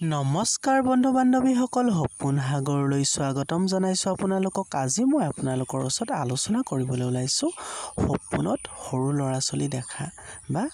নমস্কাৰ বন্ধু বান্ধৱীসকল, সপোন সাগৰলৈ স্বাগতম জনাইছোঁ আপোনালোকক। আজি মই আপোনালোকৰ ওচৰত আলোচনা কৰিবলৈ ওলাইছোঁ সপোনত সৰু ল'ৰা ছোৱালী দেখা বা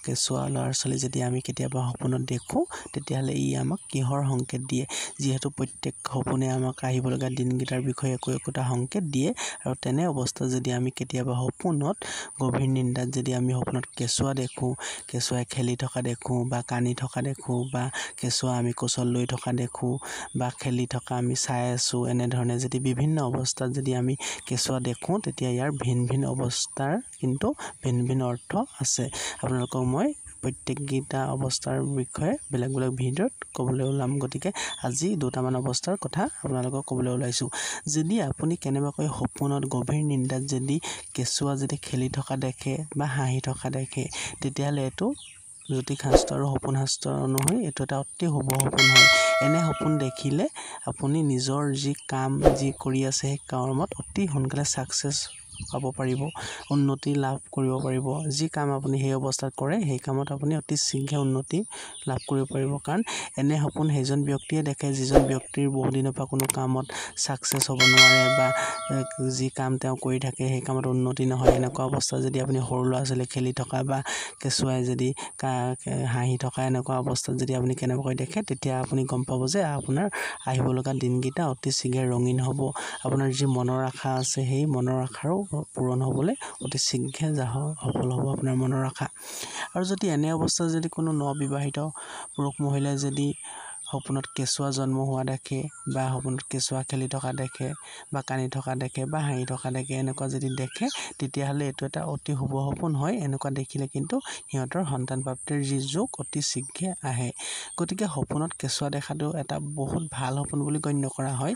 কেঁচুৱা ল'ৰা ছোৱালী যদি আমি কেতিয়াবা সপোনত দেখোঁ তেতিয়াহ'লে ই আমাক কিহৰ সংকেত দিয়ে। যিহেতু প্ৰত্যেক সপোনে আমাক আহিব লগা দিনকেইটাৰ বিষয়ে একোটা সংকেত দিয়ে, আৰু তেনে অৱস্থাত যদি আমি কেতিয়াবা সপোনত গভীৰ নিন্দাত যদি আমি সপোনত কেঁচুৱা দেখোঁ, কেঁচুৱাই খেলি থকা দেখোঁ বা কান্দি থকা দেখোঁ, বা কেঁচুৱা আমি কোচত লৈ থকা দেখোঁ বা খেলি থকা আমি চাই আছোঁ, এনেধৰণে যদি বিভিন্ন অৱস্থাত যদি আমি কেঁচুৱা দেখোঁ তেতিয়া ইয়াৰ ভিন ভিন অৱস্থাৰ কিন্তু ভিন ভিন অৰ্থ আছে। আপোনালোকক মই প্ৰত্যেককেইটা অৱস্থাৰ বিষয়ে বেলেগ বেলেগ ভিডিঅ'ত ক'বলৈ ওলাম। গতিকে আজি দুটামান অৱস্থাৰ কথা আপোনালোকক ক'বলৈ ওলাইছোঁ। যদি আপুনি কেনেবাকৈ সপোনত গভীৰ নিন্দাত যদি কেঁচুৱা যদি খেলি থকা দেখে বা হাঁহি থকা দেখে তেতিয়াহ'লে এইটো জ্যোতিষ শাস্ত্ৰ আৰু সপোন শাস্ত্ৰ অনুসৰি এইটো এটা অতি শুভ সপোন হয়। এনে সপোন দেখিলে আপুনি নিজৰ যি কাম যি কৰি আছে সেই কামত অতি সোনকালে ছাকচেছ পাব পাৰিব, উন্নতি লাভ কৰিব পাৰিব। যি কাম আপুনি সেই অৱস্থাত কৰে সেই কামত আপুনি অতি শীঘ্ৰে উন্নতি লাভ কৰিব পাৰিব। কাৰণ এনে সপোন সেইজন ব্যক্তিয়ে দেখে যিজন ব্যক্তিৰ বহুদিনৰ পৰা কোনো কামত ছাকচেছ হ'ব নোৱাৰে বা যি কাম তেওঁ কৰি থাকে সেই কামত উন্নতি নহয়। এনেকুৱা অৱস্থাত যদি আপুনি সৰু ল'ৰা ছোৱালী খেলি থকা বা কেঁচুৱাই যদি হাঁহি থকা এনেকুৱা অৱস্থাত যদি আপুনি কেনেবাকৈ দেখে তেতিয়া আপুনি গম পাব যে আপোনাৰ আহিব লগা দিনকেইটা অতি শীঘ্ৰে ৰঙীন হ'ব। আপোনাৰ যি মনৰ আশা আছে সেই মনৰ আশাৰো পূৰণ হ'বলৈ অতি শীঘ্ৰে সফল হ'ব আপোনাৰ মনৰ আশা। আৰু যদি এনে অৱস্থাত যদি কোনো নবিবাহিত পুৰুষ মহিলাই যদি সপোনত কেঁচুৱা জন্ম হোৱা দেখে বা সপোনত কেঁচুৱা খেলি থকা দেখে বা কান্দি থকা দেখে বা হাঁহি থকা দেখে, এনেকুৱা যদি দেখে তেতিয়াহ'লে এইটো এটা অতি শুভ সপোন হয়। এনেকুৱা দেখিলে কিন্তু সিহঁতৰ সন্তান প্ৰাপ্তিৰ যি যোগ অতি শীঘ্ৰে আহে। গতিকে সপোনত কেঁচুৱা দেখাটো এটা বহুত ভাল সপোন বুলি গণ্য কৰা হয়।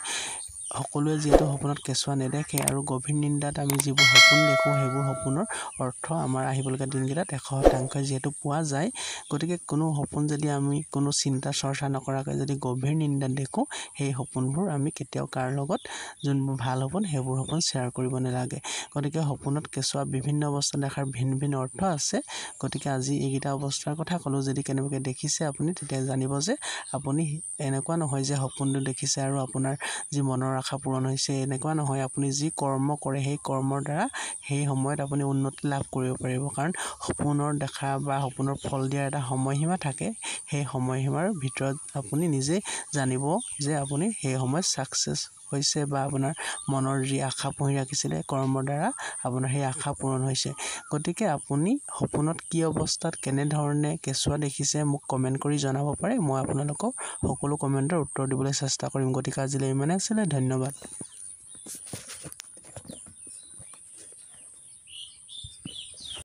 সকলোৱে যিহেতু সপোনত কেঁচুৱা নেদেখে, আৰু গভীৰ নিন্দাত আমি যিবোৰ সপোন দেখোঁ সেইবোৰ সপোনৰ অৰ্থ আমাৰ আহিবলগীয়া দিনকেইটাত 100% যিহেতু পোৱা যায়। গতিকে কোনো সপোন যদি আমি কোনো চিন্তা চৰ্চা নকৰাকৈ যদি গভীৰ নিন্দাত দেখোঁ সেই সপোনবোৰ আমি কেতিয়াও কাৰো লগত যোনবোৰ ভাল সপোন সেইবোৰ সপোন শ্বেয়াৰ কৰিব নালাগে। গতিকে সপোনত কেঁচুৱা বিভিন্ন অৱস্থা দেখাৰ ভিন ভিন অৰ্থ আছে। গতিকে আজি এইকেইটা অৱস্থাৰ কথা ক'লোঁ। যদি কেনেবাকৈ দেখিছে আপুনি তেতিয়া জানিব যে আপুনি এনেকুৱা নহয় যে সপোনটো দেখিছে আৰু আপোনাৰ যি মনৰ আশা পূৰণ হৈছে, এনেকুৱা নহয়। আপুনি যি কৰ্ম কৰে সেই কৰ্মৰ দ্বাৰা সেই সময়ত আপুনি উন্নতি লাভ কৰিব পাৰিব। কাৰণ সপোনৰ দেখা বা সপোনৰ ফল দিয়াৰ এটা সময়সীমা থাকে। সেই সময়সীমাৰ ভিতৰত আপুনি নিজে জানিব যে আপুনি সেই সময়ত ছাকচেছ হৈছে বা আপোনাৰ মনৰ যি আশা পুহি ৰাখিছিলে কৰ্মৰ দ্বাৰা আপোনাৰ সেই আশা পূৰণ হৈছে। গতিকে আপুনি সপোনত কি অৱস্থাত কেনেধৰণে কেঁচুৱা দেখিছে মোক কমেণ্ট কৰি জনাব পাৰে। মই আপোনালোকক সকলো কমেণ্টৰ উত্তৰ দিবলৈ চেষ্টা কৰিম। গতিকে আজিলৈ ইমানে আছিলে। ধন্যবাদ।